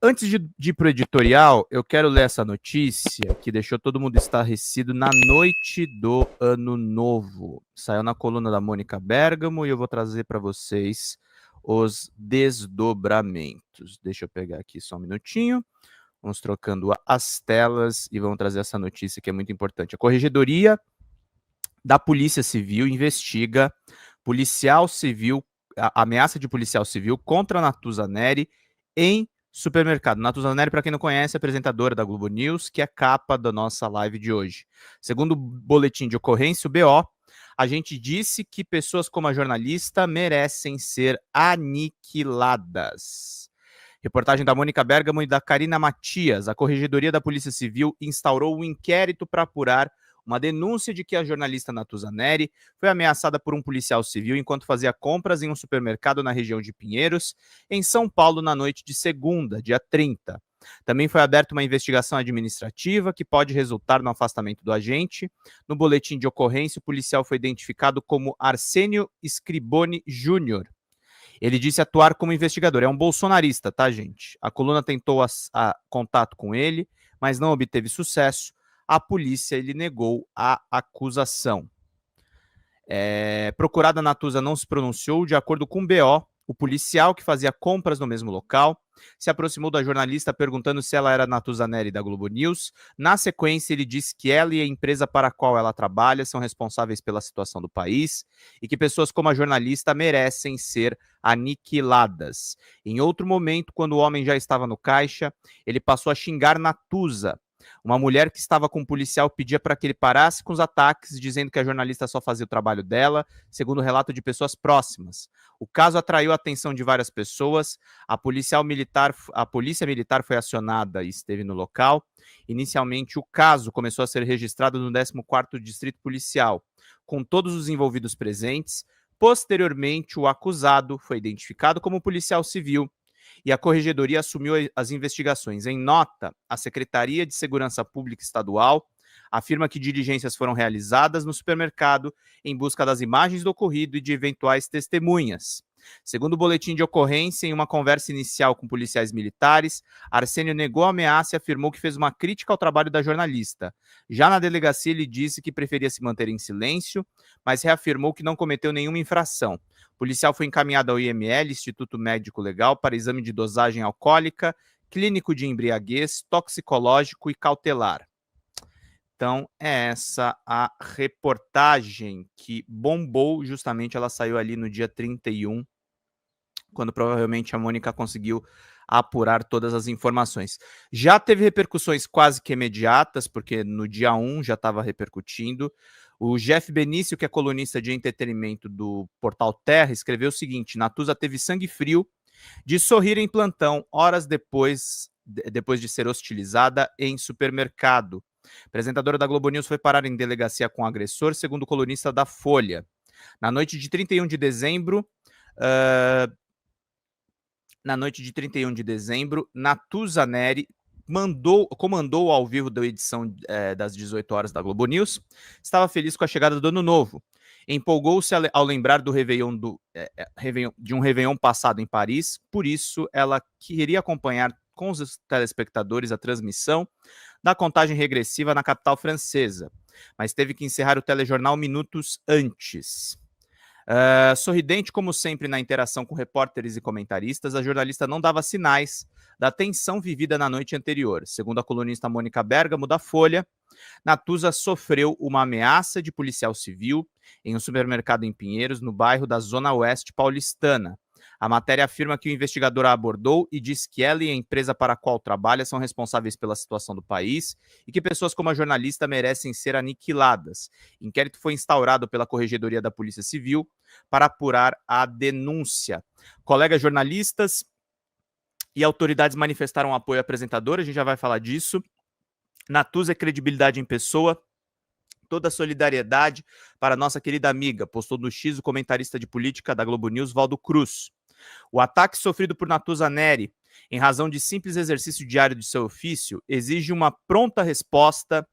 Antes de ir para o editorial, eu quero ler essa notícia que deixou todo mundo estarrecido na noite do Ano Novo. Saiu na coluna da Mônica Bergamo e eu vou trazer para vocês os desdobramentos. Deixa eu pegar aqui só um minutinho. Vamos trocando as telas e vamos trazer essa notícia que é muito importante. A Corregedoria da Polícia Civil investiga policial civil, a ameaça de policial civil contra Natuza Neri em supermercado. Natuza Neri, para quem não conhece, é apresentadora da Globo News, que é capa da nossa live de hoje. Segundo o boletim de ocorrência, o BO, a gente disse que pessoas como a jornalista merecem ser aniquiladas. Reportagem da Mônica Bergamo e da Karina Matias. A Corregedoria da Polícia Civil instaurou um inquérito para apurar uma denúncia de que a jornalista Natuza Neri foi ameaçada por um policial civil enquanto fazia compras em um supermercado na região de Pinheiros, em São Paulo, na noite de segunda, dia 30. Também foi aberta uma investigação administrativa que pode resultar no afastamento do agente. No boletim de ocorrência, o policial foi identificado como Arsênio Scriboni Júnior. Ele disse atuar como investigador. É um bolsonarista, tá, gente? A coluna tentou contato com ele, mas não obteve sucesso. A polícia ele negou a acusação. Procurada Natuza não se pronunciou. De acordo com o BO, o policial que fazia compras no mesmo local se aproximou da jornalista perguntando se ela era Natuza Neri da Globo News. Na sequência, ele disse que ela e a empresa para a qual ela trabalha são responsáveis pela situação do país e que pessoas como a jornalista merecem ser aniquiladas. Em outro momento, quando o homem já estava no caixa, ele passou a xingar Natuza. Uma mulher que estava com um policial pedia para que ele parasse com os ataques, dizendo que a jornalista só fazia o trabalho dela, segundo o relato de pessoas próximas. O caso atraiu a atenção de várias pessoas. A polícia militar foi acionada e esteve no local. Inicialmente, o caso começou a ser registrado no 14º Distrito Policial, com todos os envolvidos presentes. Posteriormente, o acusado foi identificado como policial civil e a Corregedoria assumiu as investigações. Em nota, a Secretaria de Segurança Pública Estadual afirma que diligências foram realizadas no supermercado em busca das imagens do ocorrido e de eventuais testemunhas. Segundo o boletim de ocorrência, em uma conversa inicial com policiais militares, Arsênio negou a ameaça e afirmou que fez uma crítica ao trabalho da jornalista. Já na delegacia, ele disse que preferia se manter em silêncio, mas reafirmou que não cometeu nenhuma infração. O policial foi encaminhado ao IML, Instituto Médico Legal, para exame de dosagem alcoólica, clínico de embriaguez, toxicológico e cautelar. Então, é essa a reportagem que bombou, justamente ela saiu ali no dia 31, quando provavelmente a Mônica conseguiu apurar todas as informações. Já teve repercussões quase que imediatas, porque no dia 1 já estava repercutindo. O Jeff Benício, que é colunista de entretenimento do portal Terra, escreveu o seguinte: Natuza teve sangue frio de sorrir em plantão horas depois de ser hostilizada em supermercado. A apresentadora da Globo News foi parar em delegacia com o agressor, segundo o colunista da Folha. Na noite de 31 de dezembro, Natuza Neri comandou ao vivo da edição das 18 horas da Globo News. Estava feliz com a chegada do Ano Novo. Empolgou-se ao lembrar do Réveillon, de um Réveillon passado em Paris. Por isso, ela queria acompanhar com os telespectadores a transmissão da contagem regressiva na capital francesa, mas teve que encerrar o telejornal minutos antes. Sorridente, como sempre, na interação com repórteres e comentaristas, a jornalista não dava sinais da tensão vivida na noite anterior. Segundo a colunista Mônica Bergamo, da Folha, Natuza sofreu uma ameaça de policial civil em um supermercado em Pinheiros, no bairro da Zona Oeste paulistana. A matéria afirma que o investigador a abordou e diz que ela e a empresa para a qual trabalha são responsáveis pela situação do país e que pessoas como a jornalista merecem ser aniquiladas. Inquérito foi instaurado pela Corregedoria da Polícia Civil para apurar a denúncia. Colegas jornalistas e autoridades manifestaram apoio à apresentadora, a gente já vai falar disso. Natuza é credibilidade em pessoa. Toda a solidariedade para a nossa querida amiga, postou no X o comentarista de política da Globo News, Valdo Cruz. O ataque sofrido por Natuza Neri, em razão de simples exercício diário de seu ofício, exige uma pronta resposta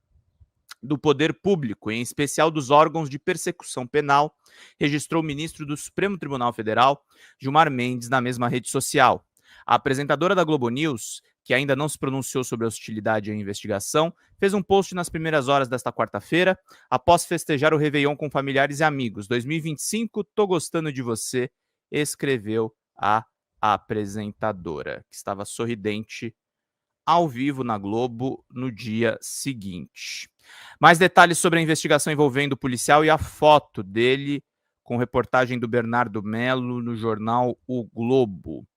do poder público, em especial dos órgãos de persecução penal, registrou o ministro do Supremo Tribunal Federal, Gilmar Mendes, na mesma rede social. A apresentadora da Globo News que ainda não se pronunciou sobre a hostilidade à investigação, fez um post nas primeiras horas desta quarta-feira, após festejar o Réveillon com familiares e amigos. 2025, tô gostando de você, escreveu a apresentadora, que estava sorridente ao vivo na Globo no dia seguinte. Mais detalhes sobre a investigação envolvendo o policial e a foto dele com reportagem do Bernardo Melo no jornal O Globo.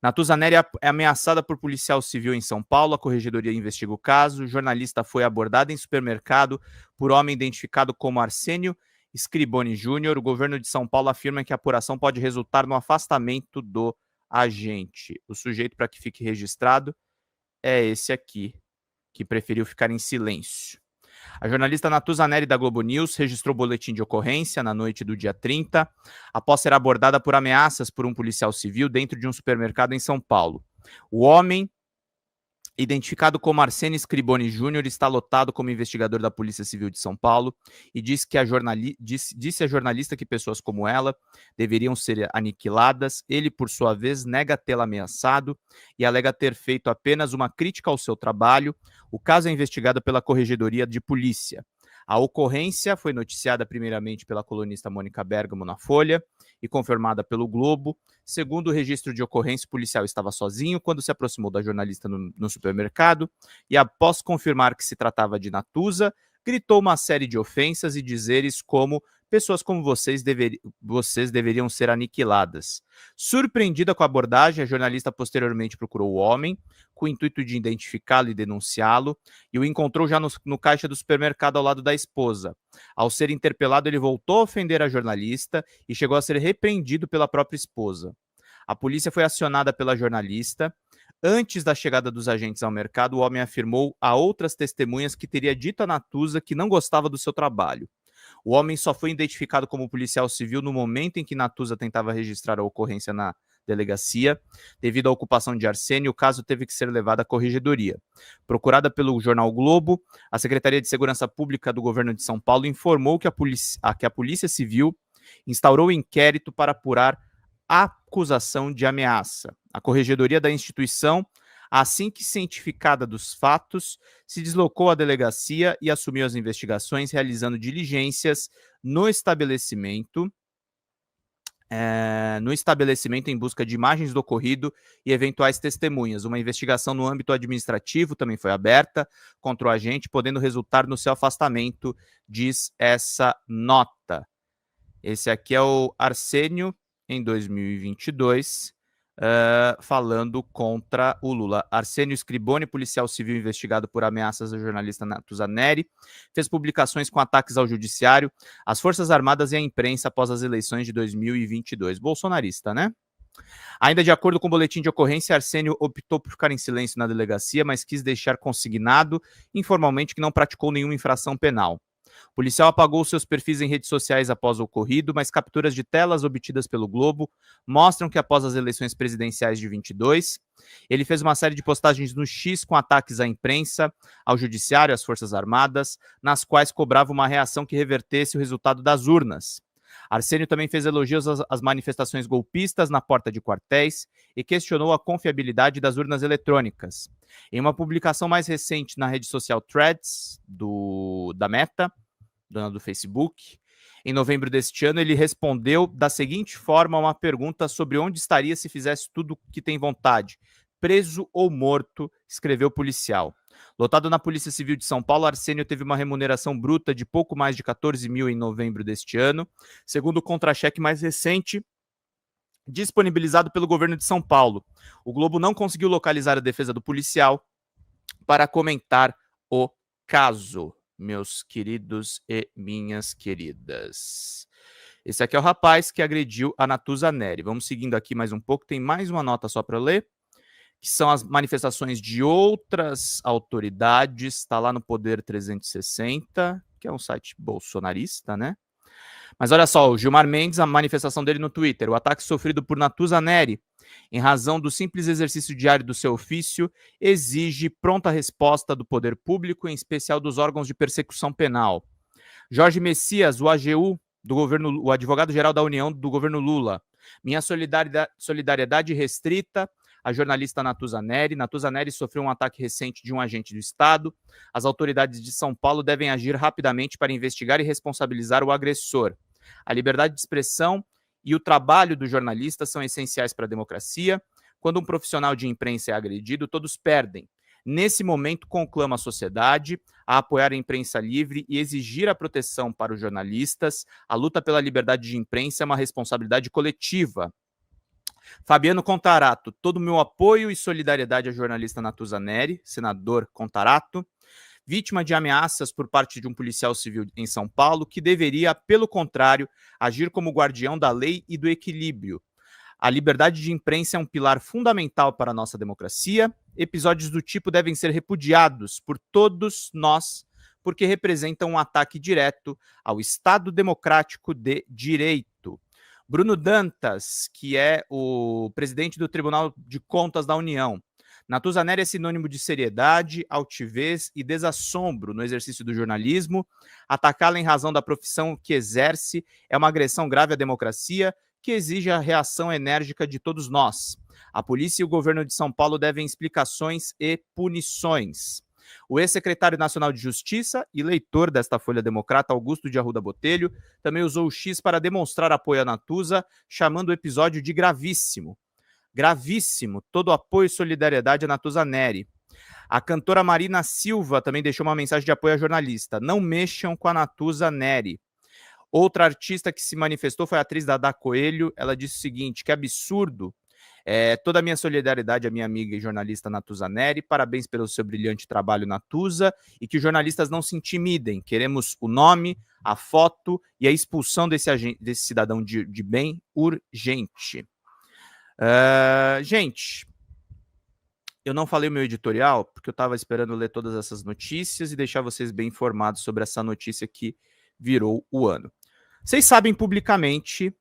Natuza Neri é ameaçada por policial civil em São Paulo. A corregedoria investiga o caso. O jornalista foi abordado em supermercado por homem identificado como Arsênio Scriboni Júnior. O governo de São Paulo afirma que a apuração pode resultar no afastamento do agente. O sujeito, para que fique registrado, é esse aqui, que preferiu ficar em silêncio. A jornalista Natuza Neri da Globo News registrou boletim de ocorrência na noite do dia 30, após ser abordada por ameaças por um policial civil dentro de um supermercado em São Paulo. O homem, identificado como Arsênio Scriboni Júnior, está lotado como investigador da Polícia Civil de São Paulo e disse a jornalista que pessoas como ela deveriam ser aniquiladas. Ele, por sua vez, nega tê-la ameaçado e alega ter feito apenas uma crítica ao seu trabalho. O caso é investigado pela Corregedoria de Polícia. A ocorrência foi noticiada primeiramente pela colunista Mônica Bergamo na Folha e confirmada pelo Globo. Segundo o registro de ocorrência, o policial estava sozinho quando se aproximou da jornalista no supermercado e, após confirmar que se tratava de Natuza, gritou uma série de ofensas e dizeres como pessoas como vocês deveriam ser aniquiladas. Surpreendida com a abordagem, a jornalista posteriormente procurou o homem com o intuito de identificá-lo e denunciá-lo e o encontrou já no caixa do supermercado ao lado da esposa. Ao ser interpelado, ele voltou a ofender a jornalista e chegou a ser repreendido pela própria esposa. A polícia foi acionada pela jornalista. Antes da chegada dos agentes ao mercado, o homem afirmou a outras testemunhas que teria dito a Natuza que não gostava do seu trabalho. O homem só foi identificado como policial civil no momento em que Natuza tentava registrar a ocorrência na delegacia. Devido à ocupação de Arsênio, o caso teve que ser levado à corregedoria. Procurada pelo jornal Globo, a Secretaria de Segurança Pública do Governo de São Paulo informou que a Polícia Civil instaurou inquérito para apurar a acusação de ameaça. A corregedoria da instituição, assim que cientificada dos fatos, se deslocou à delegacia e assumiu as investigações, realizando diligências no estabelecimento em busca de imagens do ocorrido e eventuais testemunhas. Uma investigação no âmbito administrativo também foi aberta contra o agente, podendo resultar no seu afastamento, diz essa nota. Esse aqui é o Arsênio, em 2022, falando contra o Lula. Arsênio Scriboni, policial civil investigado por ameaças ao jornalista Natuza Neri, fez publicações com ataques ao judiciário, às Forças Armadas e à imprensa após as eleições de 2022. Bolsonarista, né? Ainda de acordo com o boletim de ocorrência, Arsênio optou por ficar em silêncio na delegacia, mas quis deixar consignado informalmente que não praticou nenhuma infração penal. O policial apagou seus perfis em redes sociais após o ocorrido, mas capturas de telas obtidas pelo Globo mostram que após as eleições presidenciais de 22, ele fez uma série de postagens no X com ataques à imprensa, ao judiciário e às Forças Armadas, nas quais cobrava uma reação que revertesse o resultado das urnas. Arsênio também fez elogios às manifestações golpistas na porta de quartéis e questionou a confiabilidade das urnas eletrônicas. Em uma publicação mais recente na rede social Threads, da Meta, dona do Facebook, em novembro deste ano, ele respondeu da seguinte forma a uma pergunta sobre onde estaria se fizesse tudo o que tem vontade. Preso ou morto, escreveu o policial. Lotado na Polícia Civil de São Paulo, Arsênio teve uma remuneração bruta de pouco mais de 14 mil em novembro deste ano, segundo o contra-cheque mais recente disponibilizado pelo governo de São Paulo. O Globo não conseguiu localizar a defesa do policial para comentar o caso, meus queridos e minhas queridas. Esse aqui é o rapaz que agrediu a Natuza Neri. Vamos seguindo aqui mais um pouco, tem mais uma nota só para ler, que são as manifestações de outras autoridades, está lá no Poder 360, que é um site bolsonarista, né? Mas olha só, o Gilmar Mendes, a manifestação dele no Twitter, o ataque sofrido por Natuza Neri, em razão do simples exercício diário do seu ofício, exige pronta resposta do poder público, em especial dos órgãos de persecução penal. Jorge Messias, o AGU, o advogado-geral da União do governo Lula. Minha solidariedade restrita a jornalista Natuza Neri. Natuza Neri sofreu um ataque recente de um agente do Estado. As autoridades de São Paulo devem agir rapidamente para investigar e responsabilizar o agressor. A liberdade de expressão e o trabalho do jornalista são essenciais para a democracia. Quando um profissional de imprensa é agredido, todos perdem. Nesse momento, conclama a sociedade a apoiar a imprensa livre e exigir a proteção para os jornalistas. A luta pela liberdade de imprensa é uma responsabilidade coletiva. Fabiano Contarato, todo o meu apoio e solidariedade à jornalista Natuza Neri, senador Contarato, vítima de ameaças por parte de um policial civil em São Paulo, que deveria, pelo contrário, agir como guardião da lei e do equilíbrio. A liberdade de imprensa é um pilar fundamental para a nossa democracia. Episódios do tipo devem ser repudiados por todos nós, porque representam um ataque direto ao Estado democrático de direito. Bruno Dantas, que é o presidente do Tribunal de Contas da União. Natuza Neri é sinônimo de seriedade, altivez e desassombro no exercício do jornalismo. Atacá-la em razão da profissão que exerce é uma agressão grave à democracia, que exige a reação enérgica de todos nós. A polícia e o governo de São Paulo devem explicações e punições. O ex-secretário nacional de Justiça e leitor desta Folha Democrata, Augusto de Arruda Botelho, também usou o X para demonstrar apoio à Natuza, chamando o episódio de gravíssimo. Gravíssimo, todo apoio e solidariedade a Natuza Neri. A cantora Marina Silva também deixou uma mensagem de apoio à jornalista. Não mexam com a Natuza Neri. Outra artista que se manifestou foi a atriz Dada Coelho. Ela disse o seguinte: que absurdo. Toda a minha solidariedade à minha amiga e jornalista Natuza Neri. Parabéns pelo seu brilhante trabalho, Natuza. E que os jornalistas não se intimidem. Queremos o nome, a foto e a expulsão desse cidadão de bem urgente. Gente, eu não falei o meu editorial porque eu estava esperando ler todas essas notícias e deixar vocês bem informados sobre essa notícia que virou o ano. Vocês sabem publicamente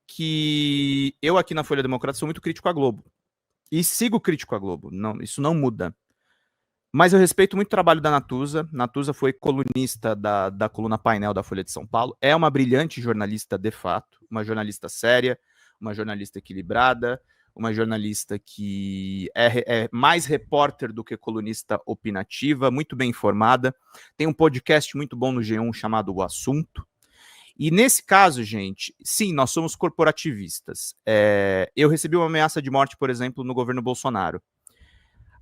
que eu aqui na Folha Democrata sou muito crítico à Globo. E sigo crítico à Globo. Não, isso não muda. Mas eu respeito muito o trabalho da Natuza. Natuza foi colunista da coluna Painel da Folha de São Paulo. É uma brilhante jornalista de fato. Uma jornalista séria, uma jornalista equilibrada, uma jornalista que é mais repórter do que colunista opinativa, muito bem informada. Tem um podcast muito bom no G1 chamado O Assunto. E nesse caso, gente, sim, nós somos corporativistas. Eu recebi uma ameaça de morte, por exemplo, no governo Bolsonaro.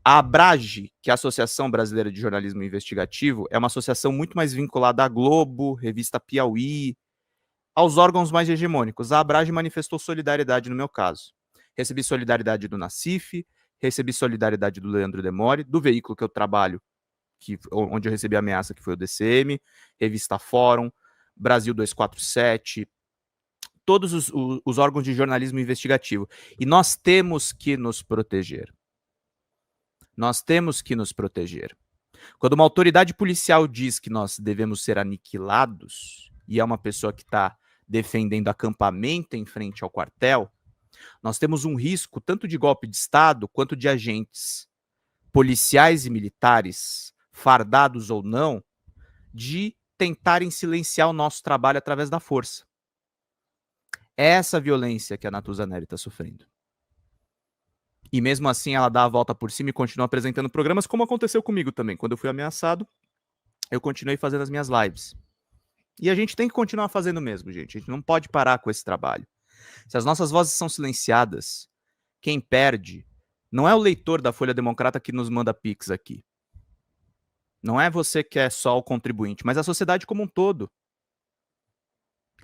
A Abrage, que é a Associação Brasileira de Jornalismo Investigativo, é uma associação muito mais vinculada à Globo, Revista Piauí, aos órgãos mais hegemônicos. A Abrage manifestou solidariedade no meu caso. Recebi solidariedade do Nassif, recebi solidariedade do Leandro Demore, do veículo que eu trabalho, onde eu recebi a ameaça, que foi o DCM, Revista Fórum, Brasil 247, todos os órgãos de jornalismo investigativo. E nós temos que nos proteger. Nós temos que nos proteger. Quando uma autoridade policial diz que nós devemos ser aniquilados, e é uma pessoa que está defendendo acampamento em frente ao quartel, nós temos um risco tanto de golpe de Estado quanto de agentes policiais e militares, fardados ou não, de tentarem silenciar o nosso trabalho através da força. É essa violência que a Natuza Neri está sofrendo. E mesmo assim ela dá a volta por cima e continua apresentando programas, como aconteceu comigo também. Quando eu fui ameaçado, eu continuei fazendo as minhas lives. E a gente tem que continuar fazendo mesmo, gente. A gente não pode parar com esse trabalho. Se as nossas vozes são silenciadas, quem perde não é o leitor da Folha Democrata que nos manda pix aqui. Não é você que é só o contribuinte, mas a sociedade como um todo.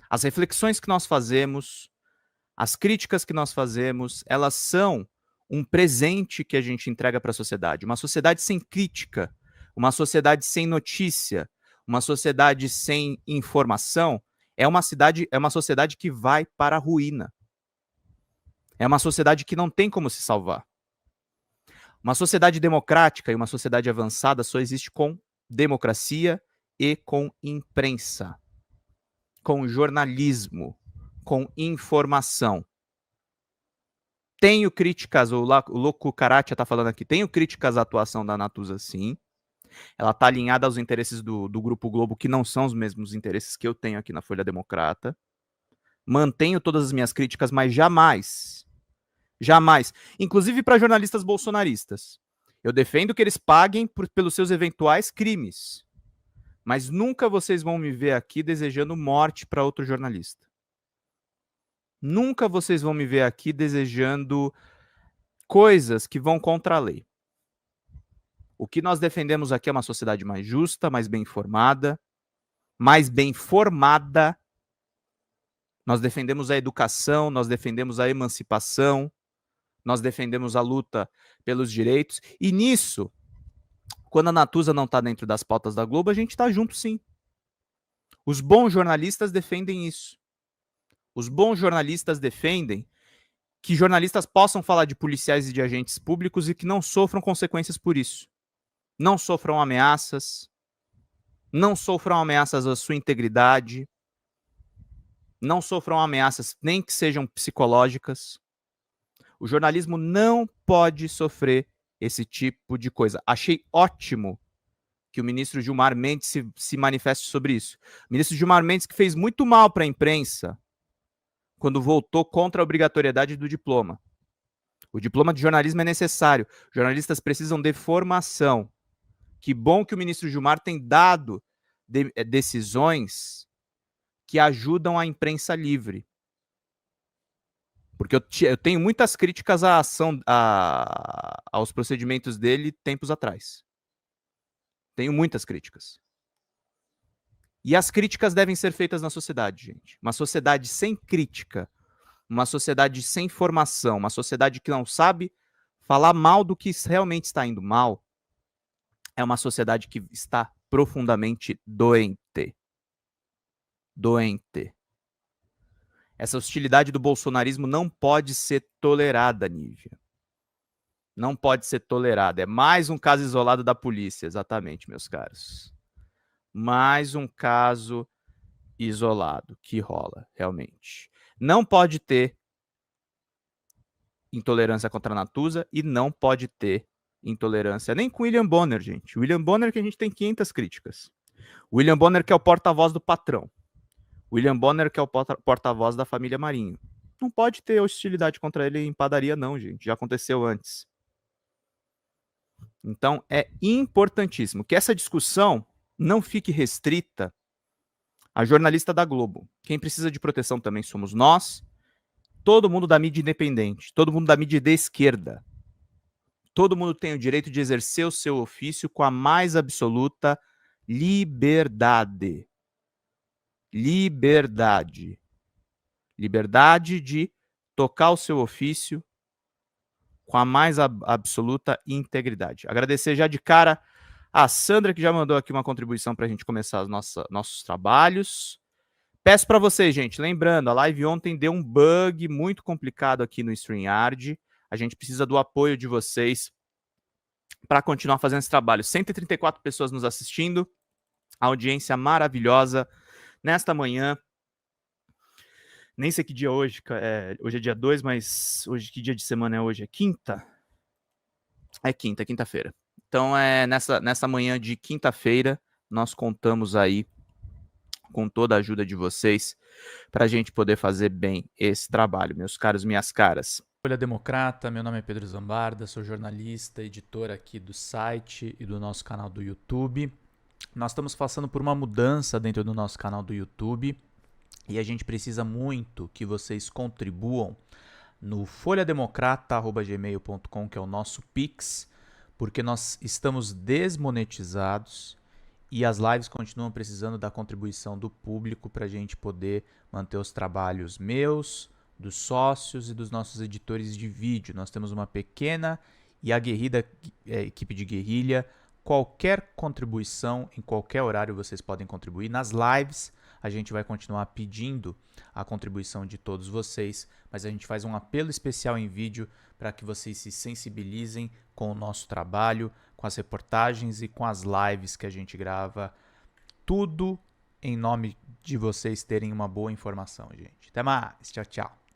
As reflexões que nós fazemos, as críticas que nós fazemos, elas são um presente que a gente entrega para a sociedade. Uma sociedade sem crítica, uma sociedade sem notícia, uma sociedade sem informação, é uma sociedade que vai para a ruína. É uma sociedade que não tem como se salvar. Uma sociedade democrática e uma sociedade avançada só existe com democracia e com imprensa, com jornalismo, com informação. Tenho críticas, o Louco Caratia está falando aqui, tenho críticas à atuação da Natuza, sim. Ela está alinhada aos interesses do Grupo Globo, que não são os mesmos interesses que eu tenho aqui na Folha Democrata. Mantenho todas as minhas críticas, mas jamais Jamais. Inclusive para jornalistas bolsonaristas. Eu defendo que eles paguem pelos seus eventuais crimes. Mas nunca vocês vão me ver aqui desejando morte para outro jornalista. Nunca vocês vão me ver aqui desejando coisas que vão contra a lei. O que nós defendemos aqui é uma sociedade mais justa, mais bem informada, mais bem formada. Nós defendemos a educação, nós defendemos a emancipação, nós defendemos a luta pelos direitos. E nisso, quando a Natuza não está dentro das pautas da Globo, a gente está junto sim. Os bons jornalistas defendem isso. Os bons jornalistas defendem que jornalistas possam falar de policiais e de agentes públicos e que não sofram consequências por isso. Não sofram ameaças, não sofram ameaças à sua integridade, não sofram ameaças nem que sejam psicológicas. O jornalismo não pode sofrer esse tipo de coisa. Achei ótimo que o ministro Gilmar Mendes se manifeste sobre isso. O ministro Gilmar Mendes, que fez muito mal para a imprensa quando votou contra a obrigatoriedade do diploma. O diploma de jornalismo é necessário. Jornalistas precisam de formação. Que bom que o ministro Gilmar tem dado decisões que ajudam a imprensa livre. Porque eu tenho muitas críticas à ação, aos procedimentos dele tempos atrás. Tenho muitas críticas. E as críticas devem ser feitas na sociedade, gente. Uma sociedade sem crítica, uma sociedade sem formação, uma sociedade que não sabe falar mal do que realmente está indo mal, é uma sociedade que está profundamente doente. Doente. Essa hostilidade do bolsonarismo não pode ser tolerada, Nívia. Não pode ser tolerada. É mais um caso isolado da polícia, exatamente, meus caros. Mais um caso isolado que rola, realmente. Não pode ter intolerância contra a Natuza e não pode ter intolerância nem com William Bonner, gente. William Bonner que a gente tem 500 críticas. William Bonner que é o porta-voz do patrão. William Bonner que é o porta-voz da família Marinho. Não pode ter hostilidade contra ele em padaria não, gente. Já aconteceu antes. Então é importantíssimo que essa discussão não fique restrita a jornalista da Globo. Quem precisa de proteção também somos nós, todo mundo da mídia independente, todo mundo da mídia de esquerda. Todo mundo tem o direito de exercer o seu ofício com a mais absoluta liberdade. Liberdade. Liberdade de tocar o seu ofício com a mais absoluta integridade. Agradecer já de cara a Sandra, que já mandou aqui uma contribuição para a gente começar os nossos trabalhos. Peço para vocês, gente, lembrando, a live ontem deu um bug muito complicado aqui no StreamYard. A gente precisa do apoio de vocês para continuar fazendo esse trabalho. 134 pessoas nos assistindo, audiência maravilhosa nesta manhã. Nem sei que dia hoje, hoje é dia 2, mas hoje que dia de semana é hoje? É quinta? É quinta-feira. Então, nessa manhã de quinta-feira, nós contamos aí com toda a ajuda de vocês para a gente poder fazer bem esse trabalho, meus caros, minhas caras. Folha Democrata, meu nome é Pedro Zambarda, sou jornalista, editor aqui do site e do nosso canal do YouTube. Nós estamos passando por uma mudança dentro do nosso canal do YouTube e a gente precisa muito que vocês contribuam no folhademocrata@gmail.com, que é o nosso Pix, porque nós estamos desmonetizados e as lives continuam precisando da contribuição do público para a gente poder manter os trabalhos meus, dos sócios e dos nossos editores de vídeo. Nós temos uma pequena e aguerrida equipe de guerrilha. Qualquer contribuição, em qualquer horário vocês podem contribuir. Nas lives a gente vai continuar pedindo a contribuição de todos vocês, mas a gente faz um apelo especial em vídeo para que vocês se sensibilizem com o nosso trabalho, com as reportagens e com as lives que a gente grava. Tudo em nome de vocês terem uma boa informação, gente. Até mais. Tchau, tchau.